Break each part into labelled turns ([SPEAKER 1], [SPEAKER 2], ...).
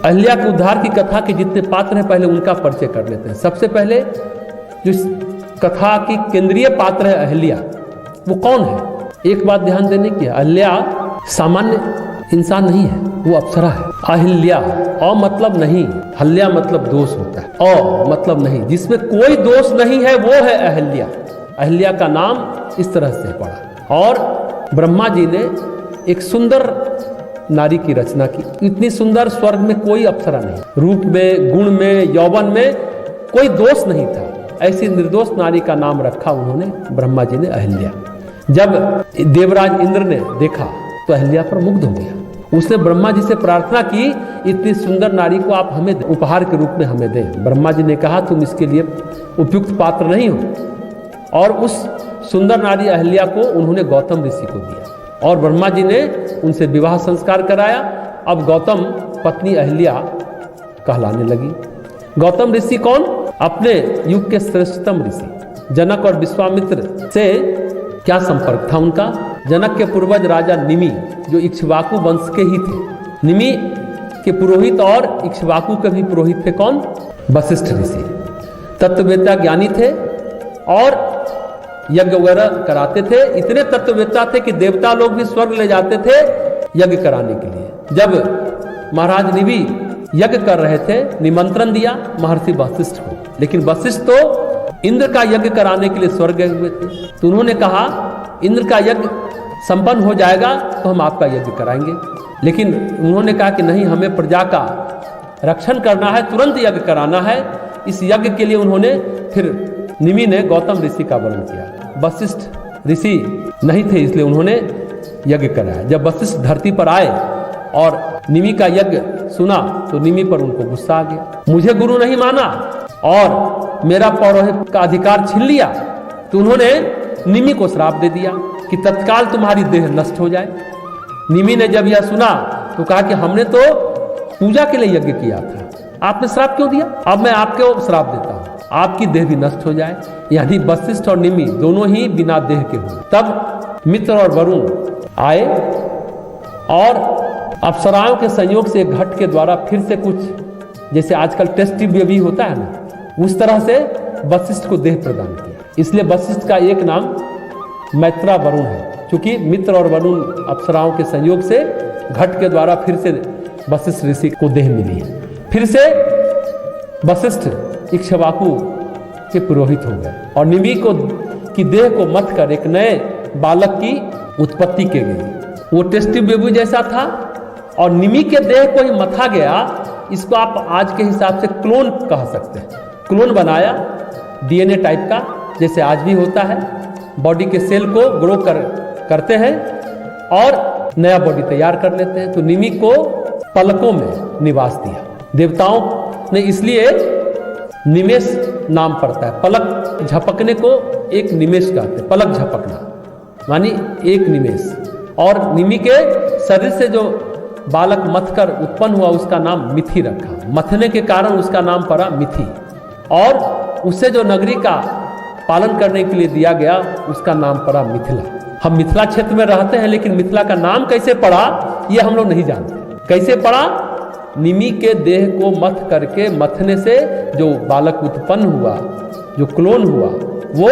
[SPEAKER 1] अहिल्या के उद्धार की कथा के जितने पात्र हैं पहले उनका परिचय कर लेते हैं। सबसे पहले जो कथा की केंद्रीय पात्र है अहिल्या, वो कौन है? एक बात ध्यान देने की, अहिल्या सामान्य इंसान नहीं है, वो अप्सरा है। अहिल्या, अ मतलब नहीं, हल्या मतलब दोष होता है, अ मतलब नहीं, जिसमें कोई दोष नहीं है वो है अहिल्या। अहिल्या का नाम इस तरह से पड़ा। और ब्रह्मा जी ने एक सुंदर नारी की रचना की। इतनी सुंदर स्वर्ग में कोई अप्सरा नहीं, रूप में, गुण में, यौवन में कोई दोष नहीं था। ऐसी निर्दोष नारी का नाम रखा उन्होंने, ब्रह्मा जी ने, अहिल्या। जब देवराज इंद्र ने देखा तो अहिल्या पर मुग्ध हो गया। उसने ब्रह्मा जी से प्रार्थना की, इतनी सुंदर नारी को आप हमें उपहार के रूप में हमें दें। ब्रह्मा जी ने कहा तुम इसके लिए उपयुक्त पात्र नहीं हो। और उस सुंदर नारी अहिल्या को उन्होंने गौतम ऋषि को दिया और ब्रह्मा जी ने उनसे विवाह संस्कार कराया। अब गौतम पत्नी अहिल्या कहलाने लगी। गौतम ऋषि कौन? अपने युग के श्रेष्ठतम ऋषि। जनक और विश्वामित्र से क्या संपर्क था उनका? जनक के पूर्वज राजा निमि, जो इक्ष्वाकु वंश के ही थे। निमि के पुरोहित और इक्ष्वाकु के भी पुरोहित थे कौन? वशिष्ठ ऋषि। तत्ववेत्ता ज्ञानी थे और यज्ञ वगैरह कराते थे। इतने तत्ववेत्ता थे कि देवता लोग भी स्वर्ग ले जाते थे यज्ञ कराने के लिए। जब महाराज निमि यज्ञ कर रहे थे, निमंत्रण दिया महर्षि वशिष्ठ को, लेकिन वशिष्ठ तो इंद्र का यज्ञ कराने के लिए स्वर्ग गए हुए थे। तो उन्होंने कहा इंद्र का यज्ञ संपन्न हो जाएगा तो हम आपका यज्ञ कराएंगे। लेकिन उन्होंने कहा कि नहीं, हमें प्रजा का रक्षण करना है, तुरंत यज्ञ कराना है। इस यज्ञ के लिए उन्होंने फिर निमि ने गौतम ऋषि का वर्ण किया। वशिष्ठ ऋषि नहीं थे इसलिए उन्होंने यज्ञ कराया। जब वशिष्ठ धरती पर आए और निमि का यज्ञ सुना तो निमि पर उनको गुस्सा आ गया। मुझे गुरु नहीं माना और मेरा पौरोहित का अधिकार छीन लिया। तो उन्होंने निमि को श्राप दे दिया कि तत्काल तुम्हारी देह नष्ट हो जाए। निमि ने जब यह सुना तो कहा कि हमने तो पूजा के लिए यज्ञ किया था, आपने श्राप क्यों दिया? अब मैं आपको श्राप देता हूं, आपकी देह भी नष्ट हो जाए। यानी वशिष्ठ और निमि दोनों ही बिना देह के हुए। तब मित्र और वरुण आए और अप्सराओं के संयोग से घट के द्वारा फिर से कुछ, जैसे आजकल टेस्ट ट्यूब भी होता है ना, उस तरह से वशिष्ठ को देह प्रदान किया। इसलिए वशिष्ठ का एक नाम मैत्रा वरुण है, क्योंकि मित्र और वरुण अप्सराओं के संयोग से घट के द्वारा फिर से वशिष्ठ ऋषि को देह मिली है। फिर से वशिष्ठ इक्ष्वाकु के पुरोहित हो गए और निमि की देह को मथ कर एक नए बालक की उत्पत्ति की गई। वो टेस्टी बेबी जैसा था और निमि के देह को ही मथा गया। इसको आप आज के हिसाब से क्लोन कह सकते हैं। क्लोन बनाया डीएनए टाइप का, जैसे आज भी होता है। बॉडी के सेल को ग्रो करते हैं और नया बॉडी तैयार कर लेते हैं। तो निमि को पलकों में निवास दिया देवताओं ने, इसलिए निमेष नाम पड़ता है। पलक झपकने को एक निमेष कहते हैं, पलक झपकना मानी एक निमेष। और निमि के शरीर से जो बालक मथ कर उत्पन्न हुआ उसका नाम मिथि रखा। मथने के कारण उसका नाम पड़ा मिथि। और उससे जो नगरी का पालन करने के लिए दिया गया उसका नाम पड़ा मिथिला। हम मिथिला क्षेत्र में रहते हैं, लेकिन मिथिला का नाम कैसे पड़ा ये हम लोग नहीं जानते। कैसे पड़ा? निमि के देह को मथ करके, मथने से जो बालक उत्पन्न हुआ, जो क्लोन हुआ, वो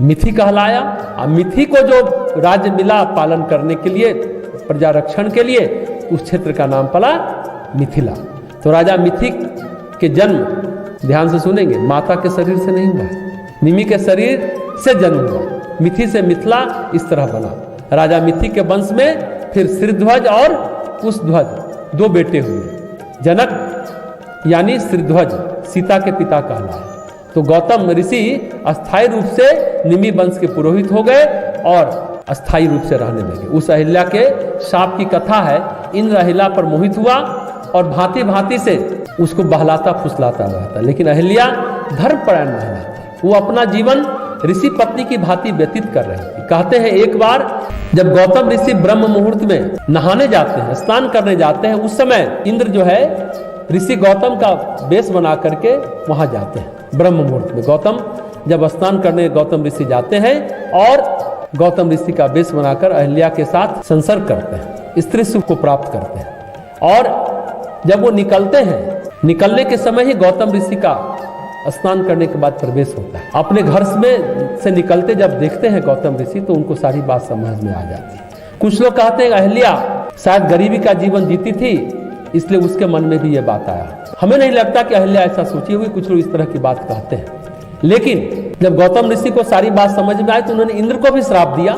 [SPEAKER 1] मिथि कहलाया। और मिथि को जो राज्य मिला पालन करने के लिए, प्रजा रक्षण के लिए, उस क्षेत्र का नाम पड़ा मिथिला। तो राजा मिथि के जन्म, ध्यान से सुनेंगे, माता के शरीर से नहीं हुआ है, निमि के शरीर से जन्म हुआ। मिथि से मिथिला इस तरह बना। राजा मिथि के वंश में फिर श्रीध्वज और कुशध्वज दो बेटे हुए। जनक यानी श्रीध्वज सीता के पिता कहलाए। तो गौतम ऋषि अस्थायी रूप से निमि वंश के पुरोहित हो गए और अस्थायी रूप से रहने लगे। उस अहिल्या के शाप की कथा है। इंद्र अहिल्या पर मोहित हुआ और भांति भांति से उसको बहलाता फुसलाता रहता। लेकिन अहिल्या धर्मपरायण महिला थी, वो अपना जीवन ऋषि पत्नी की भांति व्यतीत कर रही थी। कहते हैं एक बार जब गौतम ऋषि ब्रह्म मुहूर्त में नहाने जाते हैं, स्नान करने जाते हैं, उस समय इंद्र जो है ऋषि गौतम का वेश बना करके वहां जाते हैं। ब्रह्म मुहूर्त में गौतम जब स्नान करने गौतम ऋषि जाते हैं और गौतम ऋषि का वेश बनाकर अहिल्या के साथ संसर्ग करते हैं, स्त्री सुख को प्राप्त करते हैं। और जब वो निकलते हैं, निकलने के समय ही गौतम ऋषि का स्नान करने के बाद प्रवेश होता है। अपने घर में से निकलते जब देखते हैं गौतम ऋषि तो उनको सारी बात समझ में आ जाती है। कुछ लोग कहते हैं अहिल्या शायद गरीबी का जीवन जीती थी, इसलिए उसके मन में भी ये बात आया। हमें नहीं लगता कि अहिल्या ऐसा सोची हुई, कुछ लोग इस तरह की बात कहते हैं। लेकिन जब गौतम ऋषि को सारी बात समझ में आई तो उन्होंने इंद्र को भी श्राप दिया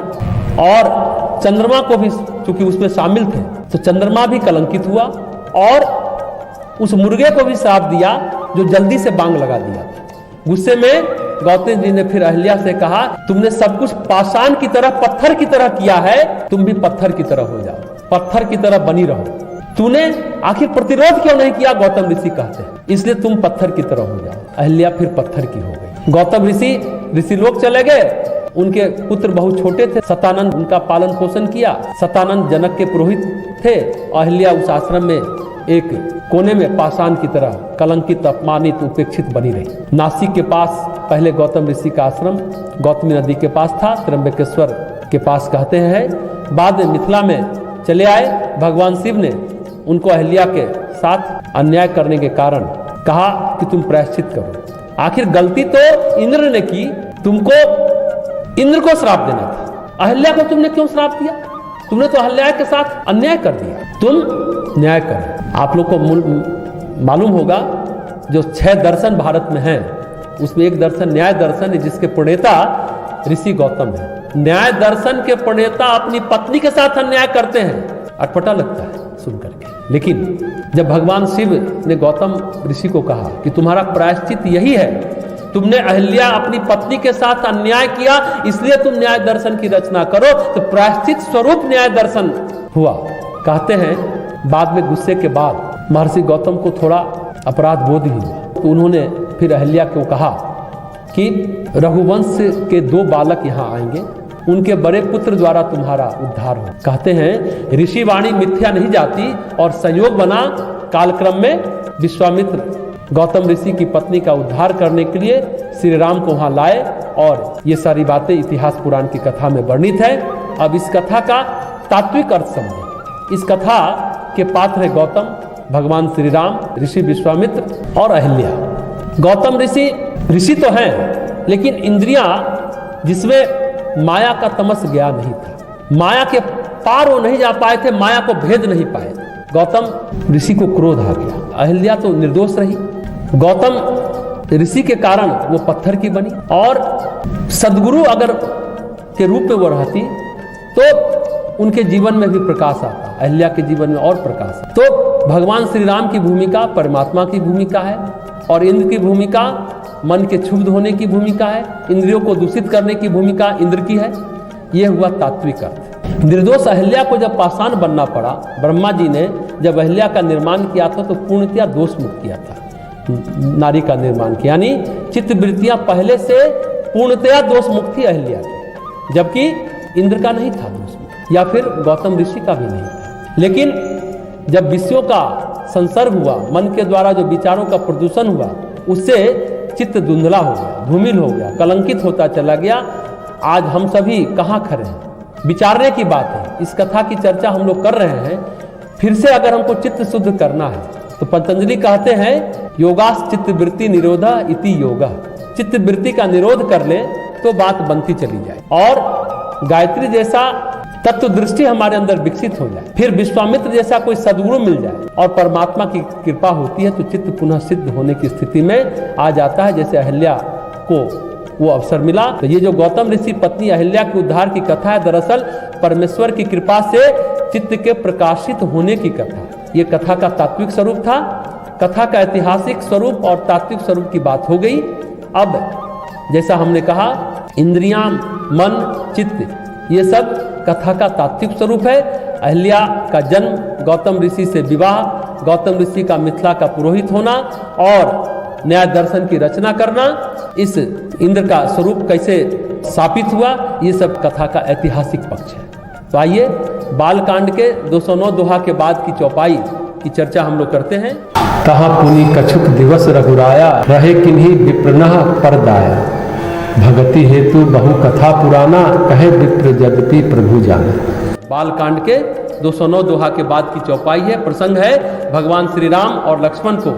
[SPEAKER 1] और चंद्रमा को भी, चूंकि उसमें शामिल थे तो चंद्रमा भी कलंकित हुआ और उस मुर्गे को भी श्राप दिया जो जल्दी से बांग लगा दिया था। गुस्से में गौतम जी ने फिर अहिल्या से कहा, तुमने सब कुछ पाषाण की तरह, पत्थर की तरह किया है, तुम भी पत्थर की तरह हो जाओ, पत्थर की तरह बनी रहो। तूने आखिर प्रतिरोध क्यों नहीं किया? गौतम ऋषि कहते हैं इसलिए तुम पत्थर की तरह हो जाओ। अहिल्या फिर पत्थर की हो गई। गौतम ऋषि लोग चले गए। उनके पुत्र बहुत छोटे थे। सतानंद उनका पालन पोषण किया। सतानंद जनक के पुरोहित थे। अहिल्या उस आश्रम में एक कोने में पाषाण की तरह कलंकित, अपमानित, उपेक्षित बनी रही। नासिक के पास पहले गौतम ऋषि का आश्रम गौतमी नदी के पास था, त्र्यंबकेश्वर के पास कहते हैं। बाद में मिथिला में चले आए। भगवान शिव ने उनको अहिल्या के साथ अन्याय करने के कारण कहा कि तुम प्रायश्चित करो। आखिर गलती तो इंद्र ने की, तुमको इंद्र को श्राप देना था। अहिल्या को तुमने क्यों श्राप दिया? तुमने तो अहिल्या के साथ अन्याय कर दिया, तुम न्याय करो। आप लोग को मालूम होगा जो 6 दर्शन भारत में हैं उसमें एक दर्शन न्याय दर्शन है, जिसके प्रणेता ऋषि गौतम है। न्याय दर्शन के प्रणेता अपनी पत्नी के साथ अन्याय करते हैं, अटपटा लगता है सुन करके। लेकिन जब भगवान शिव ने गौतम ऋषि को कहा कि तुम्हारा प्रायश्चित यही है, तुमने अहिल्या अपनी पत्नी के साथ अन्याय किया, इसलिए तुम न्याय दर्शन की रचना करो, तो प्रायश्चित स्वरूप न्याय दर्शन हुआ। कहते हैं बाद में गुस्से के बाद महर्षि गौतम को थोड़ा अपराध बोध ही हुआ, तो उन्होंने फिर अहिल्या को कहा कि रघुवंश के 2 बालक यहाँ आएंगे, उनके बड़े पुत्र द्वारा तुम्हारा उद्धार हो। कहते हैं ऋषि वाणी मिथ्या नहीं जाती और संयोग बना कालक्रम में विश्वामित्र गौतम ऋषि की पत्नी का उद्धार करने के लिए श्री राम को वहां लाए। और ये सारी बातें इतिहास पुराण की कथा में वर्णित है। अब इस कथा का तात्विक अर्थ समझें। इस कथा के पात्र है गौतम, भगवान श्री राम, ऋषि विश्वामित्र और अहिल्या। गौतम ऋषि तो हैं, लेकिन इंद्रियां जिसमें माया का तमस गया नहीं था, माया के पार वो नहीं जा पाए थे, माया को भेद नहीं पाए थे। गौतम ऋषि को क्रोध आ गया। अहिल्या तो निर्दोष रही, गौतम ऋषि के कारण वो पत्थर की बनी। और सदगुरु अगर के रूप में वो रहती तो उनके जीवन में भी प्रकाश आता, अहिल्या के जीवन में और प्रकाश। तो भगवान श्री राम की भूमिका परमात्मा की भूमिका है और इंद्र की भूमिका मन के क्षुब्ध होने की भूमिका है, इंद्रियों को दूषित करने की भूमिका इंद्र की है। यह हुआ तात्विक अर्थ। निर्दोष अहिल्या को जब पाषाण बनना पड़ा, ब्रह्मा जी ने जब अहिल्या का निर्माण किया था तो पूर्णतया दोष मुक्त किया था, नारी का निर्माण किया, यानी चित्त वृत्तियां पहले से पूर्णतया दोष मुक्त थी अहिल्या की, जबकि इंद्र का नहीं था दोष मुक्त, या फिर गौतम ऋषि का भी नहीं था। लेकिन जब विषयों का संसर्ग हुआ, मन के द्वारा जो विचारों का प्रदूषण हुआ, उससे चित्त धुंधला हो गया, धूमिल हो गया, कलंकित होता चला गया। आज हम सभी कहाँ खड़े हैं, विचारने की बात है। इस कथा की चर्चा हम लोग कर रहे हैं। फिर से अगर हमको चित्त शुद्ध करना है तो पतंजलि कहते हैं योगास चित्त वृत्ति निरोधा इति योगा। चित्त वृत्ति का निरोध कर ले तो बात बनती चली जाए और गायत्री जैसा तत्व दृष्टि हमारे अंदर विकसित हो जाए, फिर विश्वामित्र जैसा कोई सद्गुरु मिल जाए और परमात्मा की कृपा होती है तो चित्त पुनः सिद्ध होने की स्थिति में आ जाता है। जैसे अहिल्या को वो अवसर मिला। तो ये जो गौतम ऋषि पत्नी अहिल्या के उद्धार की कथा है, दरअसल परमेश्वर की कृपा से चित्त के प्रकाशित होने की कथा। ये कथा का तात्विक स्वरूप था, कथा का ऐतिहासिक स्वरूप और तात्विक स्वरूप की बात हो गई। अब जैसा हमने कहा इंद्रियां, मन, चित्त, ये सब कथा का तात्विक स्वरूप है। अहिल्या का जन्म, गौतम ऋषि से विवाह, गौतम ऋषि का मिथिला का पुरोहित होना और न्याय दर्शन की रचना करना, इस इंद्र का स्वरूप कैसे स्थापित हुआ, ये सब कथा का ऐतिहासिक पक्ष है। तो आइए बालकांड के 209 दोहा के बाद की चौपाई की चर्चा हम लोग करते हैं।
[SPEAKER 2] तहाँ पुनि कछुक दिवस रघुराया, रहे किन्हीं विप्रनः परदाया। भगति हेतु बहु कथा पुराना, कहे विप्र यद्यपि प्रभु जाना।
[SPEAKER 1] बालकांड के 209 दोहा के बाद की चौपाई है। प्रसंग है भगवान श्री राम और लक्ष्मण को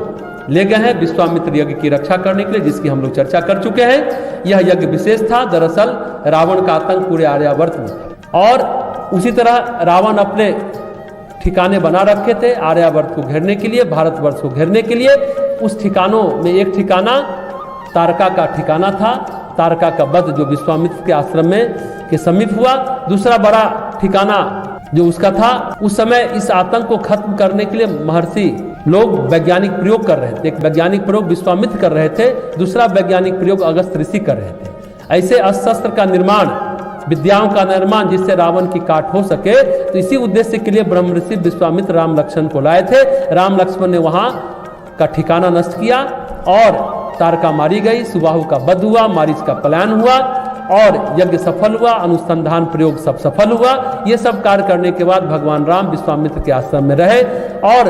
[SPEAKER 1] ले गए हैं विश्वामित्र यज्ञ की रक्षा करने के लिए, जिसकी हम लोग चर्चा कर चुके हैं। यह यज्ञ विशेष था। दरअसल रावण का आतंक पूरे आर्यावर्त में था और उसी तरह रावण अपने ठिकाने बना रखे थे आर्यावर्त को घेरने के लिए, भारतवर्ष को घेरने के लिए। उस ठिकानों में एक ठिकाना तारका का ठिकाना था। तारका का वध जो विश्वामित्र के आश्रम में के समीप हुआ। दूसरा बड़ा ठिकाना जो उसका था, उस समय इस आतंक को खत्म करने के लिए महर्षि लोग वैज्ञानिक प्रयोग कर रहे थे। एक वैज्ञानिक प्रयोग विश्वामित्र कर रहे थे, दूसरा वैज्ञानिक प्रयोग अगस्त ऋषि कर रहे थे। ऐसे अस्त्र शस्त्र का निर्माण, विद्याओं का निर्माण जिससे रावण की काट हो सके, तो इसी उद्देश्य के लिए ब्रह्म ऋषि विश्वामित्र राम लक्ष्मण को लाए थे। राम लक्ष्मण ने वहां का ठिकाना नष्ट किया और तारका मारी गई, सुबाहु का वध हुआ, मारीच का पलायन हुआ और यज्ञ सफल हुआ, अनुसंधान प्रयोग सब सफल हुआ। ये सब कार्य करने के बाद भगवान राम विश्वामित्र के आश्रम में रहे और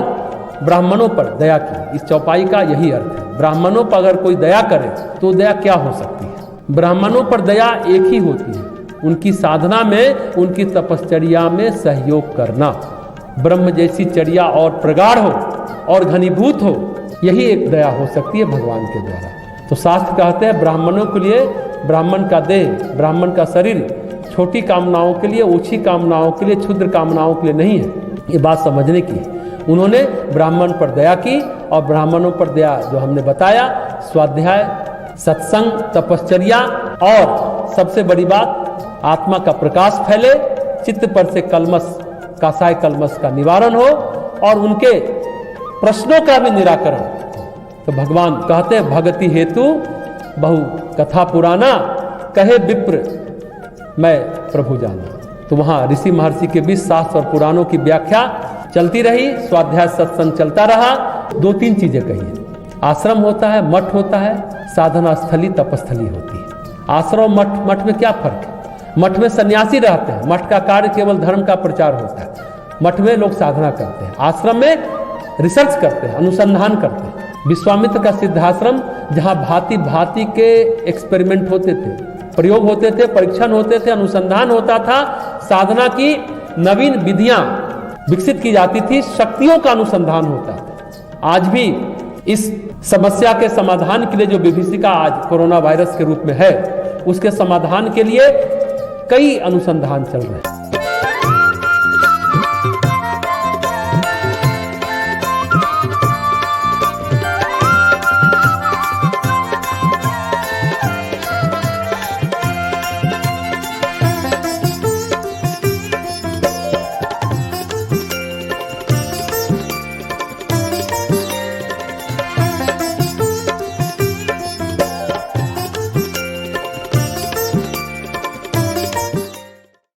[SPEAKER 1] ब्राह्मणों पर दया की। इस चौपाई का यही अर्थ है। ब्राह्मणों पर अगर कोई दया करे तो दया क्या हो सकती है? ब्राह्मणों पर दया एक ही होती है, उनकी साधना में, उनकी तपश्चर्या में सहयोग करना। ब्रह्म जैसी चर्या और प्रगाढ़ हो और घनीभूत हो, यही एक दया हो सकती है भगवान के द्वारा। तो शास्त्र कहते हैं ब्राह्मणों के लिए, ब्राह्मण का देह, ब्राह्मण का शरीर छोटी कामनाओं के लिए, ऊंची कामनाओं के लिए, क्षुद्र कामनाओं के लिए नहीं है। ये बात समझने की है। उन्होंने ब्राह्मण पर दया की और ब्राह्मणों पर दया जो हमने बताया, स्वाध्याय, सत्संग, तपश्चर्या और सबसे बड़ी बात आत्मा का प्रकाश फैले, चित्त पर से कलमश, कासाय कलमश का निवारण हो और उनके प्रश्नों का भी निराकरण। तो भगवान कहते हैं भगति हेतु बहु कथा पुराना, कहे विप्र मैं प्रभु जाना। तो वहां ऋषि महर्षि के बीच शास्त्र और पुराणों की व्याख्या चलती रही, स्वाध्याय सत्संग चलता रहा। 2-3 चीजें कही। आश्रम होता है, मठ होता है, साधना स्थली तपस्थली होती है। आश्रम मठ, मठ में क्या फर्क है? मठ में सन्यासी रहते हैं, मठ का कार्य केवल धर्म का प्रचार होता है। मठ में लोग साधना करते हैं, आश्रम में रिसर्च करते हैं, अनुसंधान करते हैं। विश्वामित्र का सिद्धाश्रम जहां भांति भांति के एक्सपेरिमेंट होते थे, प्रयोग होते थे, परीक्षण होते थे, अनुसंधान होता था, साधना की नवीन विधियां विकसित की जाती थी, शक्तियों का अनुसंधान होता था। आज भी इस समस्या के समाधान के लिए जो विभीषिका आज कोरोना वायरस के रूप में है, उसके समाधान के लिए कई अनुसंधान चल रहे हैं।